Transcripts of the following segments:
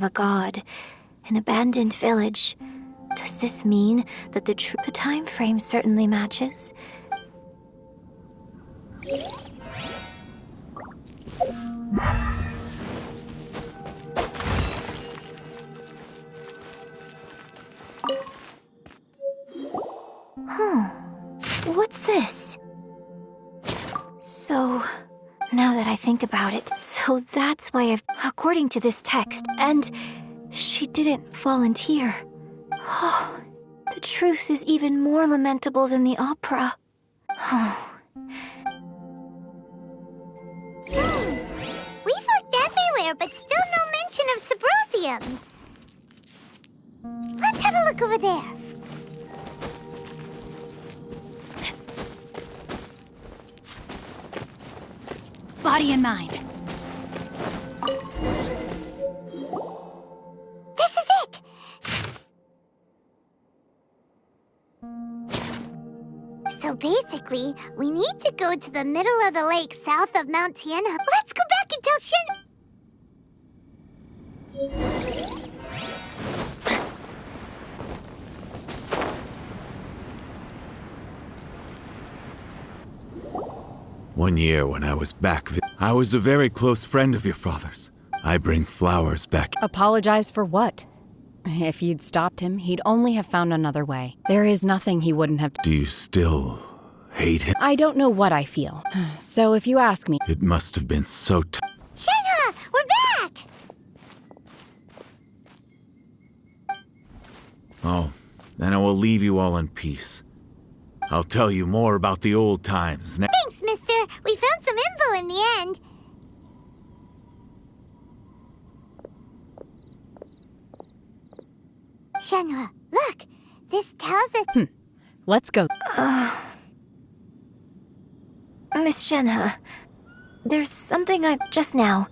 A god, an abandoned village. Does this mean that the time frame certainly matches? What's this? So, now that I think about it, so that's why according to this text, and she didn't volunteer. Oh, the truth is even more lamentable than the opera. Oh. We've looked everywhere, but still no mention of Sabrosium. Let's have a look over there. Body and mind. This is it! So basically, we need to go to the middle of the lake south of Mount Tiana. Let's go back and tell Shen... One year when I was back, I was a very close friend of your father's. I bring flowers back. Apologize for what? If you'd stopped him, he'd only have found another way. There is nothing he wouldn't have... Do you still hate him? I don't know what I feel. So if you ask me... It must have been so Shenhe, we're back! Oh, then I will leave you all in peace. I'll tell you more about the old times now. Thanks, mister. We found some info in the end. Shenhe, look. This tells us... Let's go. Miss Shenhe, there's something just now,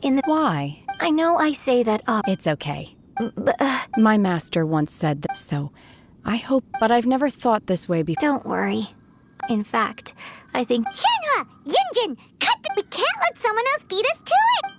in the... Why? I know I say that It's okay. but, My master once said that, so I hope, but I've never thought this way before. don't worry. In fact, I think... Shenhe! Yunjin! Cut the... We can't let someone else beat us to it!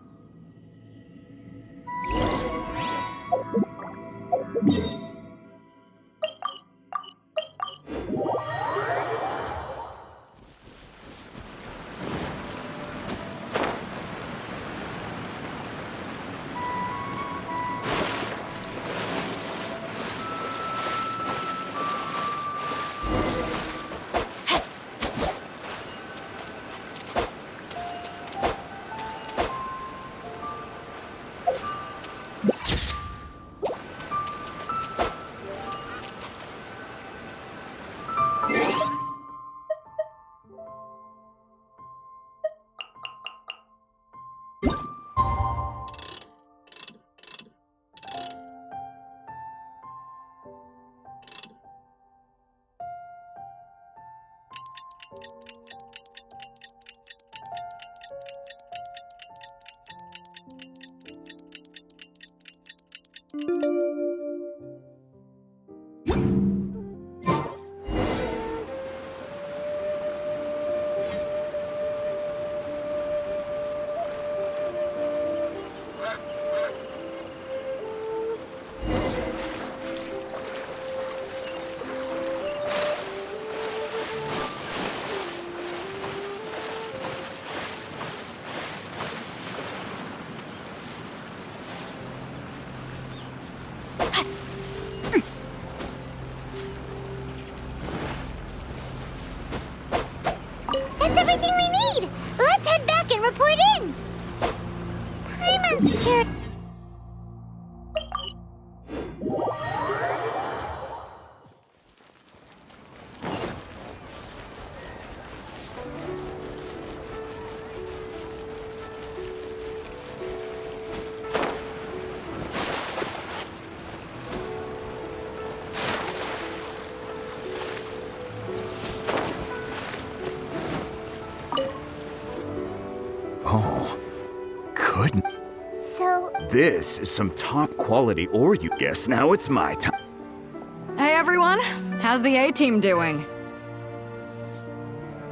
That's everything we need! Let's head back and report in! Paimon's curious. Oh, goodness. So, This is some top quality ore, you guess. Now it's my time. Hey everyone, how's the A-team doing?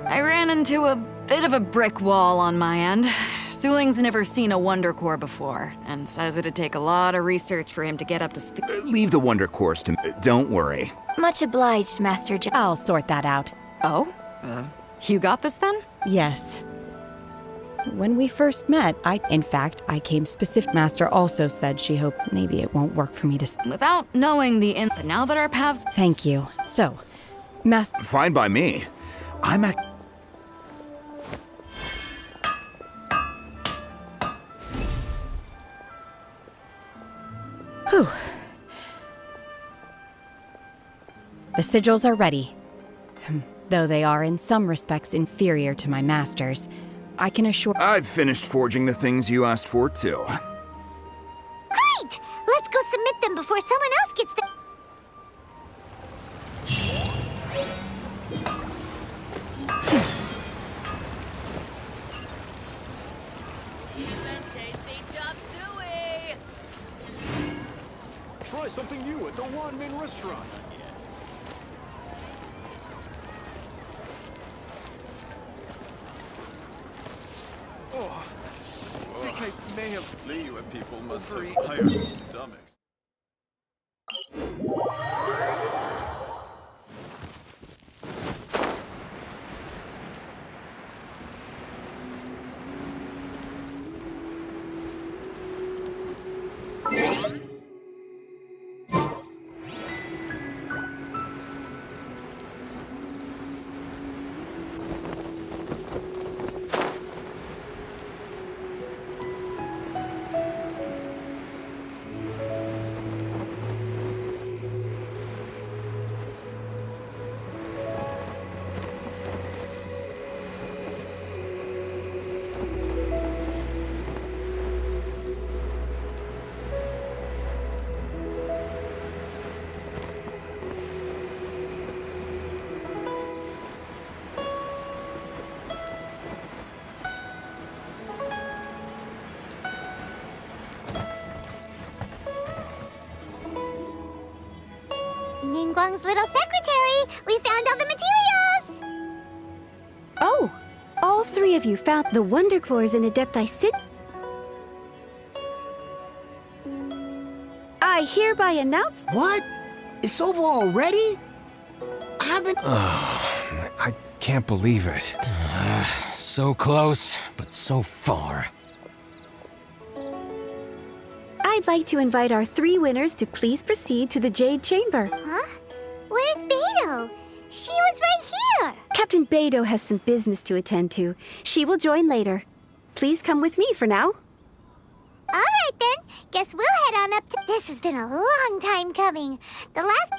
I ran into a bit of a brick wall on my end, Suling's never seen a Wonder Core before, and says it'd take a lot of research for him to get up to speed. Leave the Wonder Course to me. Don't worry. Much obliged, Master Jo. I'll sort that out. Oh? You got this then? Yes. When we first met, in fact, I came specific. Master also said she hoped maybe it won't work for me to. Without knowing but now that our paths. Thank you. So, Master. Fine by me. I'm at. Whew. The sigils are ready. Though they are in some respects inferior to my master's, I can assure. I've finished forging the things you asked for, too. Great! Let's go submit them before someone else gets them. Try something new at the One Min restaurant. Oh, I think I may have. Liyue people must have higher stomachs. Ningguang's little secretary! We found all the materials! Oh, all three of you found the Wonder Cores in Adepti City. I hereby announce. What? It's over already? I haven't. I can't believe it. So close, but so far. I'd like to invite our three winners to please proceed to the Jade Chamber. Huh? Where's Beidou? She was right here! Captain Beidou has some business to attend to. She will join later. Please come with me for now. Alright then, guess we'll head on up to. This has been a long time coming. The last.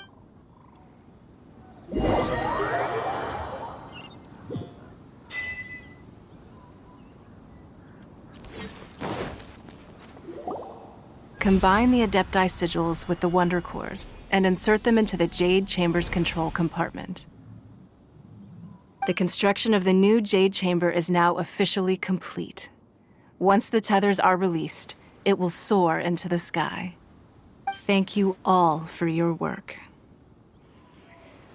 Combine the Adepti sigils with the Wonder Cores and insert them into the Jade Chamber's control compartment. The construction of the new Jade Chamber is now officially complete. Once the tethers are released, it will soar into the sky. Thank you all for your work.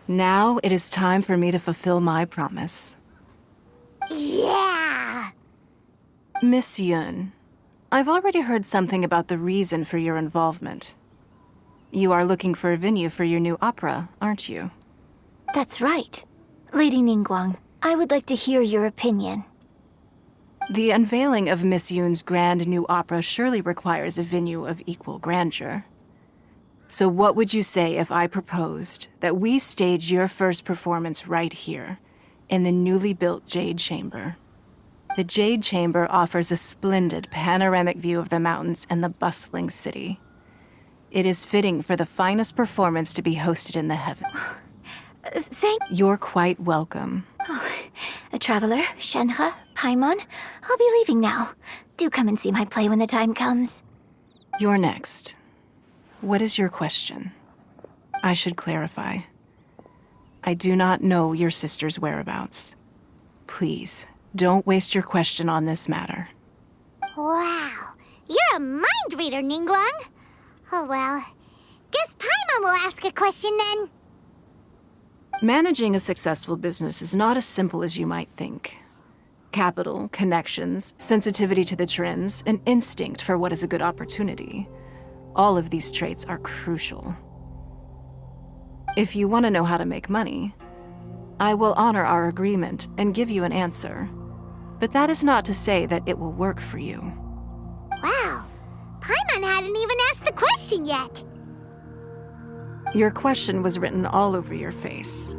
Now it is time for me to fulfill my promise. Yeah! Miss Yun, I've already heard something about the reason for your involvement. You are looking for a venue for your new opera, aren't you? That's right. Lady Ningguang, I would like to hear your opinion. The unveiling of Miss Yun's grand new opera surely requires a venue of equal grandeur. So what would you say if I proposed that we stage your first performance right here, in the newly built Jade Chamber? The Jade Chamber offers a splendid panoramic view of the mountains and the bustling city. It is fitting for the finest performance to be hosted in the heavens. You're quite welcome. Traveler, Shenhe, Paimon, I'll be leaving now. Do come and see my play when the time comes. You're next. What is your question? I should clarify. I do not know your sister's whereabouts. Please, don't waste your question on this matter. Wow, you're a mind reader, Ningguang. Oh well, guess Paimon will ask a question then. Managing a successful business is not as simple as you might think. capital, connections, sensitivity to the trends, and instinct for what is a good opportunity. All of these traits are crucial. If you want to know how to make money, I will honor our agreement and give you an answer. But that is not to say that it will work for you. Wow, Paimon hadn't even asked the question yet. Your question was written all over your face.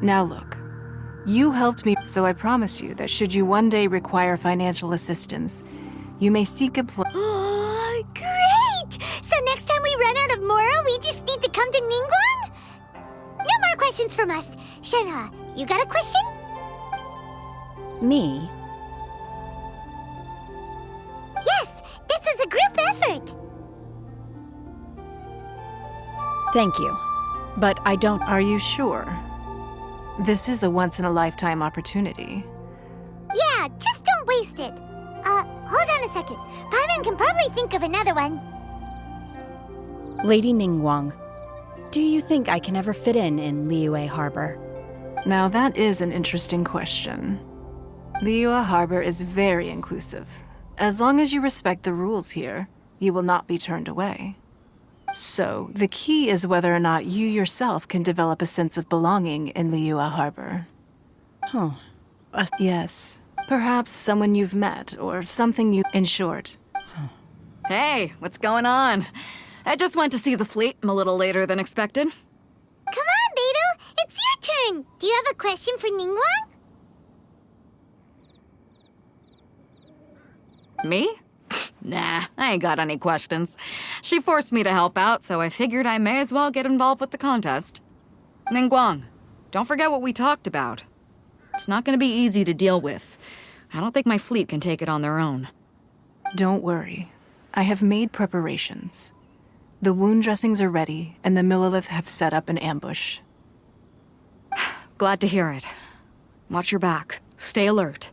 Now look, you helped me, so I promise you that should you one day require financial assistance, you may seek employment. Oh, great! So next time we run out of Moro, we just need to come to Ningguang? No more questions from us. Shenhe, you got a question? Me? Yes, this was a group effort. Thank you. But I don't. Are you sure? This is a once-in-a-lifetime opportunity. Yeah, just don't waste it. Hold on a second. Paimon can probably think of another one. Lady Ningguang, do you think I can ever fit in Liyue Harbor? Now that is an interesting question. Liyue Harbor is very inclusive. As long as you respect the rules here, you will not be turned away. So, the key is whether or not you yourself can develop a sense of belonging in Liyue Harbor. Huh. Yes. Perhaps someone you've met, or something you... In short. Hey, what's going on? I just went to see the fleet. I'm a little later than expected. Come on, Beidou! It's your turn! Do you have a question for Ningguang? Me? Nah, I ain't got any questions. She forced me to help out, so I figured I may as well get involved with the contest. Ningguang, don't forget what we talked about. It's not gonna be easy to deal with. I don't think my fleet can take it on their own. Don't worry. I have made preparations. The wound dressings are ready, and the Millelith have set up an ambush. Glad to hear it. Watch your back. Stay alert.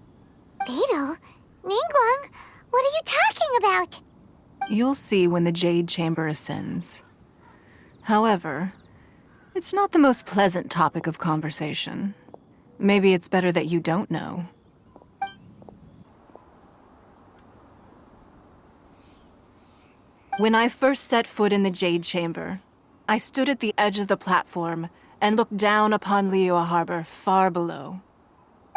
Beidou? Ningguang? What are you talking about? You'll see when the Jade Chamber ascends. However, it's not the most pleasant topic of conversation. Maybe it's better that you don't know. When I first set foot in the Jade Chamber, I stood at the edge of the platform and looked down upon Liyue Harbor far below.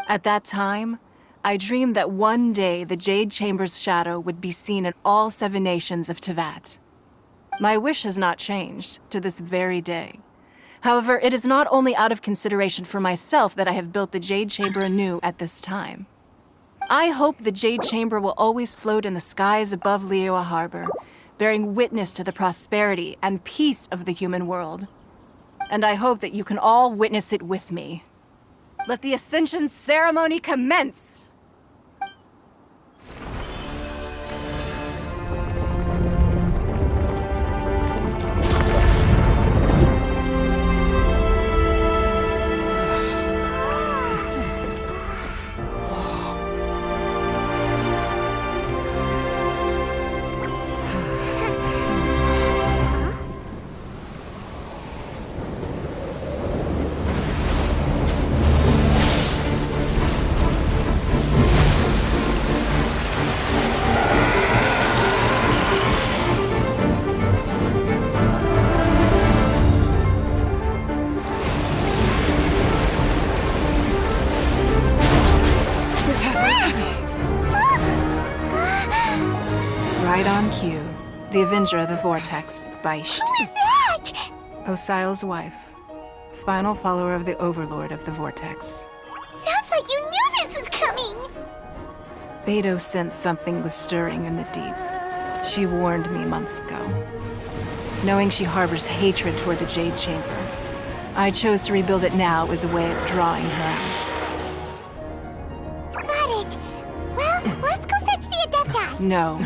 At that time, I dreamed that one day the Jade Chamber's shadow would be seen in all 7 nations of Teyvat. My wish has not changed to this very day. However, it is not only out of consideration for myself that I have built the Jade Chamber anew at this time. I hope the Jade Chamber will always float in the skies above Liyue Harbor, bearing witness to the prosperity and peace of the human world. And I hope that you can all witness it with me. Let the Ascension ceremony commence! Right on cue. The Avenger of the Vortex, Beisht. Who is that? Osial's wife. Final follower of the Overlord of the Vortex. Sounds like you knew this was coming! Beidou sensed something was stirring in the deep. She warned me months ago. Knowing she harbors hatred toward the Jade Chamber, I chose to rebuild it now as a way of drawing her out. Got it. Well, let's go fetch the Adepti. No.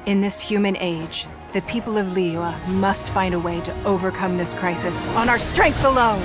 In this human age, the people of Liyue must find a way to overcome this crisis on our strength alone!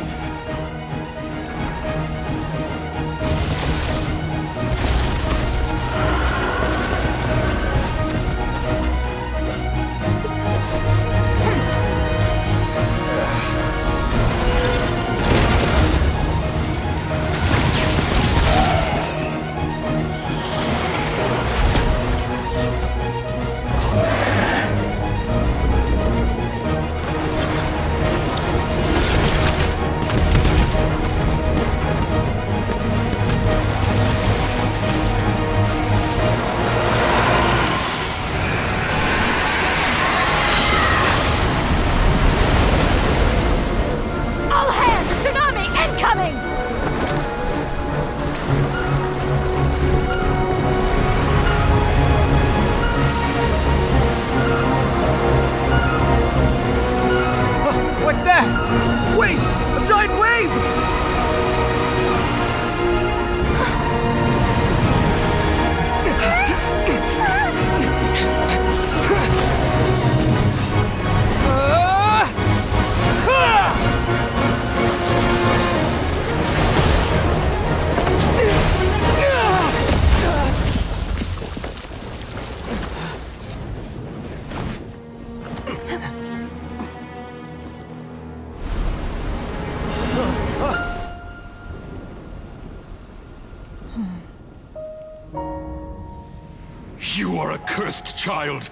are a cursed child.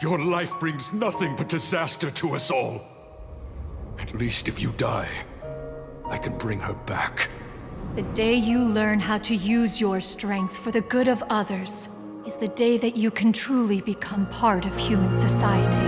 Your life brings nothing but disaster to us all. At least if you die, I can bring her back. The day you learn how to use your strength for the good of others is the day that you can truly become part of human society.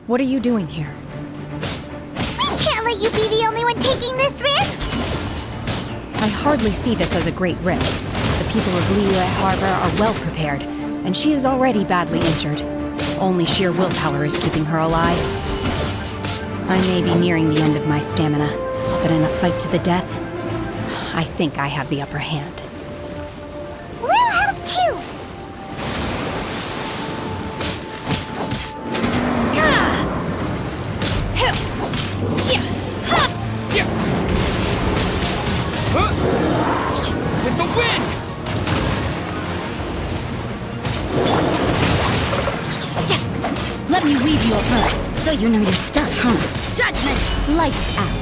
What are you doing here? We can't let you be the only one taking this risk! I hardly see this as a great risk. The people of Liyue Harbor are well prepared, and she is already badly injured. Only sheer willpower is keeping her alive. I may be nearing the end of my stamina, but in a fight to the death, I think I have the upper hand. We'll help too! With the wind! Let me weave you a verse, so you know your stuff, huh? Judgment! Lights out!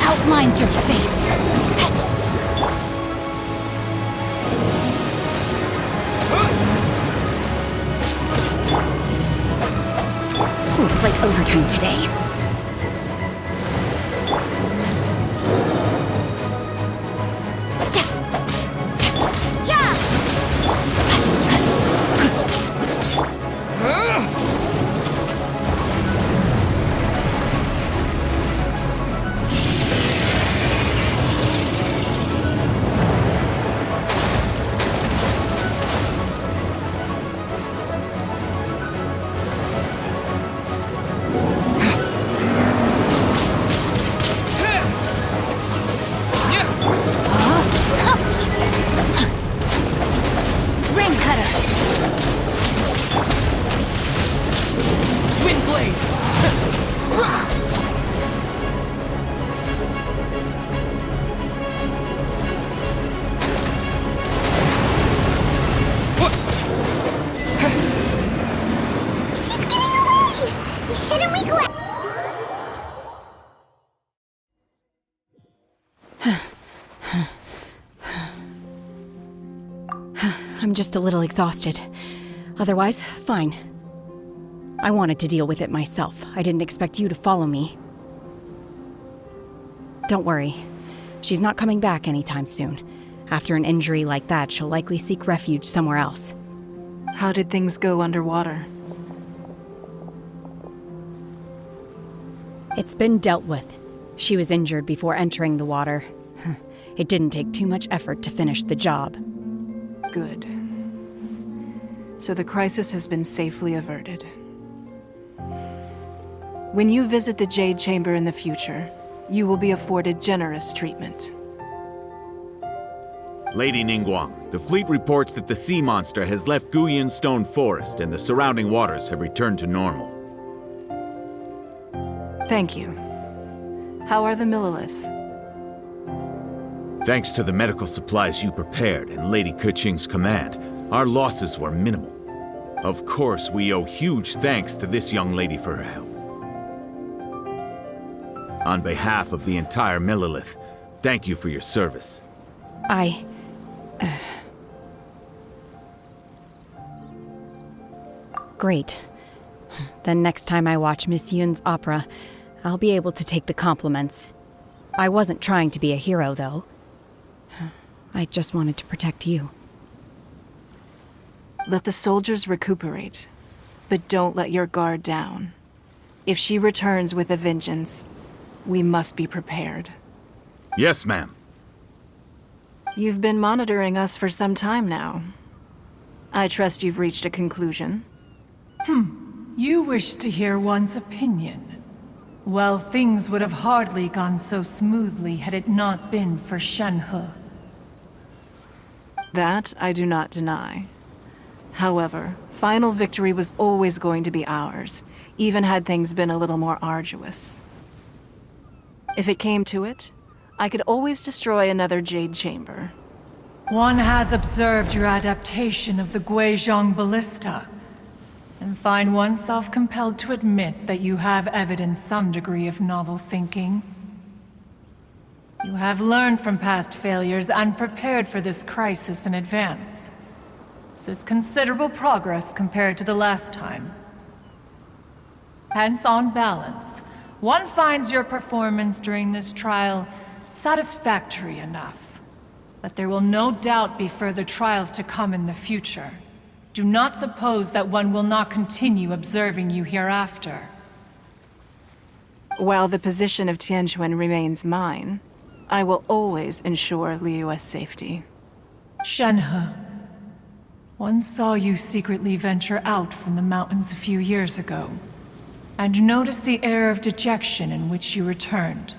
Outlines your fate. Looks like overtime today. I'm just a little exhausted. Otherwise, fine. I wanted to deal with it myself. I didn't expect you to follow me. Don't worry. She's not coming back anytime soon. After an injury like that, she'll likely seek refuge somewhere else. How did things go underwater? It's been dealt with. She was injured before entering the water. It didn't take too much effort to finish the job. Good. so the crisis has been safely averted. When you visit the Jade Chamber in the future, you will be afforded generous treatment. Lady Ningguang, the fleet reports that the sea monster has left Guyan Stone Forest and the surrounding waters have returned to normal. Thank you. How are the Millilith? Thanks to the medical supplies you prepared and Lady Keqing's command, our losses were minimal. Of course, we owe huge thanks to this young lady for her help. On behalf of the entire Millilith, thank you for your service. Great. Then next time I watch Miss Yun's opera, I'll be able to take the compliments. I wasn't trying to be a hero, though. I just wanted to protect you. Let the soldiers recuperate, but don't let your guard down. If she returns with a vengeance, we must be prepared. Yes, ma'am. You've been monitoring us for some time now. I trust you've reached a conclusion. You wish to hear one's opinion. Well, things would have hardly gone so smoothly had it not been for Shenhe. That I do not deny. However, final victory was always going to be ours, even had things been a little more arduous. If it came to it, I could always destroy another Jade Chamber. One has observed your adaptation of the Guizhong Ballista, and find oneself compelled to admit that you have evidenced some degree of novel thinking. You have learned from past failures and prepared for this crisis in advance. This is considerable progress compared to the last time. Hence, on balance, one finds your performance during this trial satisfactory enough. But there will no doubt be further trials to come in the future. Do not suppose that one will not continue observing you hereafter. While the position of Tianquan remains mine, I will always ensure Liyue's safety. Shenhe, one saw you secretly venture out from the mountains a few years ago, and noticed the air of dejection in which you returned.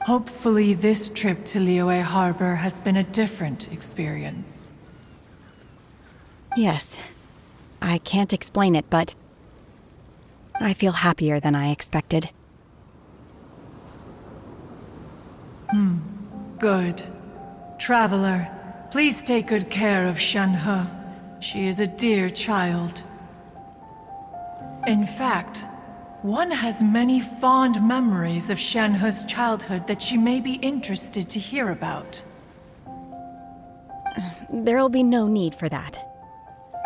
Hopefully this trip to Liyue Harbor has been a different experience. Yes. I can't explain it, but I feel happier than I expected. Good. Traveler, please take good care of Shenhe. She is a dear child. In fact, one has many fond memories of Shenhe's childhood that she may be interested to hear about. There'll be no need for that.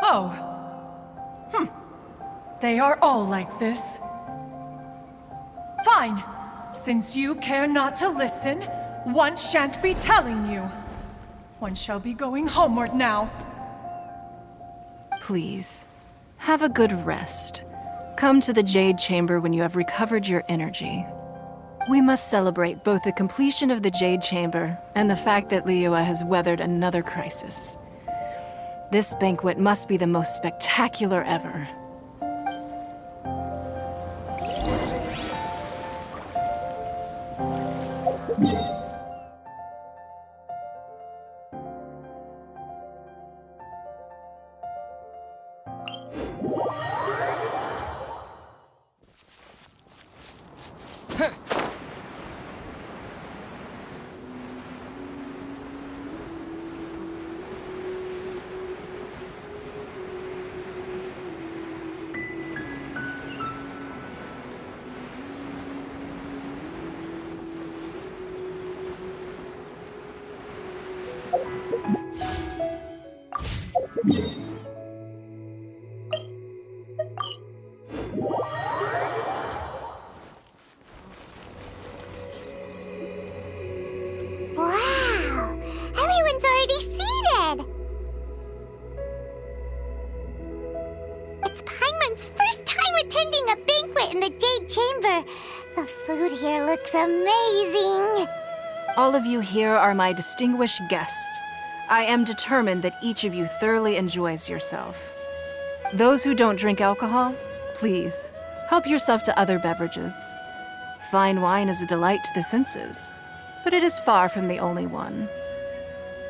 Oh. They are all like this. Fine. Since you care not to listen, one shan't be telling you. One shall be going homeward now. Please, have a good rest. Come to the Jade Chamber when you have recovered your energy. We must celebrate both the completion of the Jade Chamber and the fact that Liyue has weathered another crisis. This banquet must be the most spectacular ever. Wow! Everyone's already seated! It's Paimon's first time attending a banquet in the Jade Chamber. The food here looks amazing. All of you here are my distinguished guests. I am determined that each of you thoroughly enjoys yourself. Those who don't drink alcohol, please, help yourself to other beverages. Fine wine is a delight to the senses, but it is far from the only one.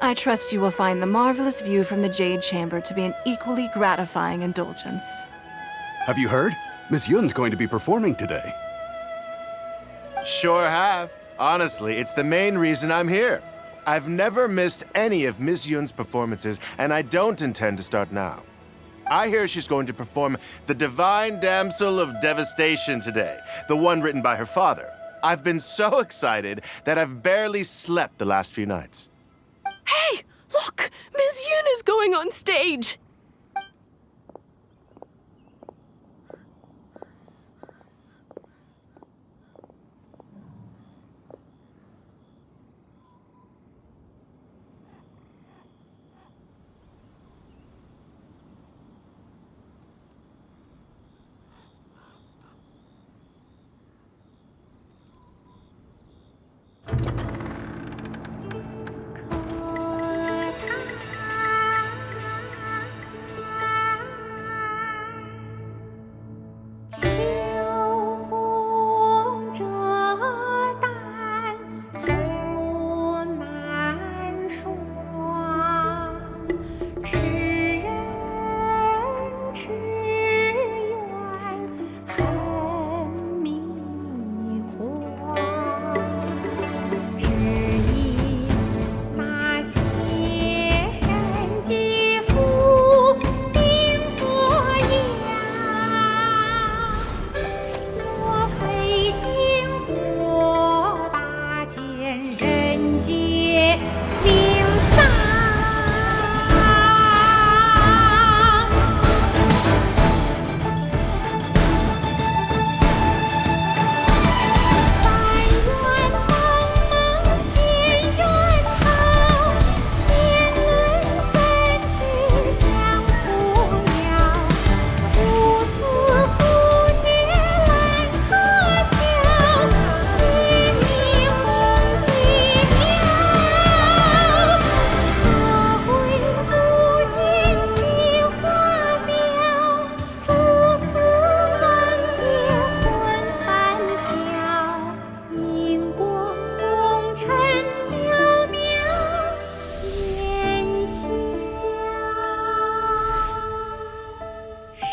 I trust you will find the marvelous view from the Jade Chamber to be an equally gratifying indulgence. Have you heard? Miss Yun's going to be performing today. Sure have. Honestly, it's the main reason I'm here. I've never missed any of Miss Yun's performances, and I don't intend to start now. I hear she's going to perform The Divine Damsel of Devastation today, the one written by her father. I've been so excited that I've barely slept the last few nights. Hey, look! Miss Yun is going on stage!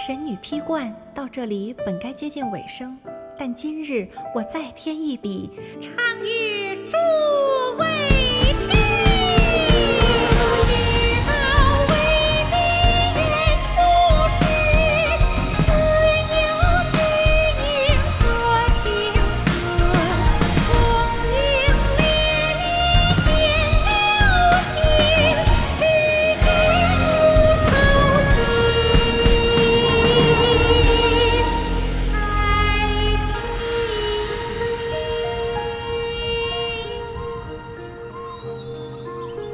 神女劈冠到这里本该接近尾声，但今日我再添一笔，唱与诸位听。日后为你人不识，自有知音多情词。功名烈烈见了心，只知无愁心。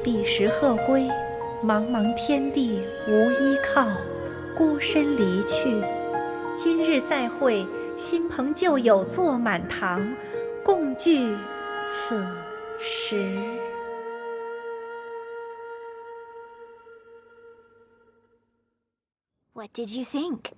彼时鹤归，茫茫天地无依靠，孤身离去。今日再会，新朋旧友坐满堂，共聚此时。What did you think?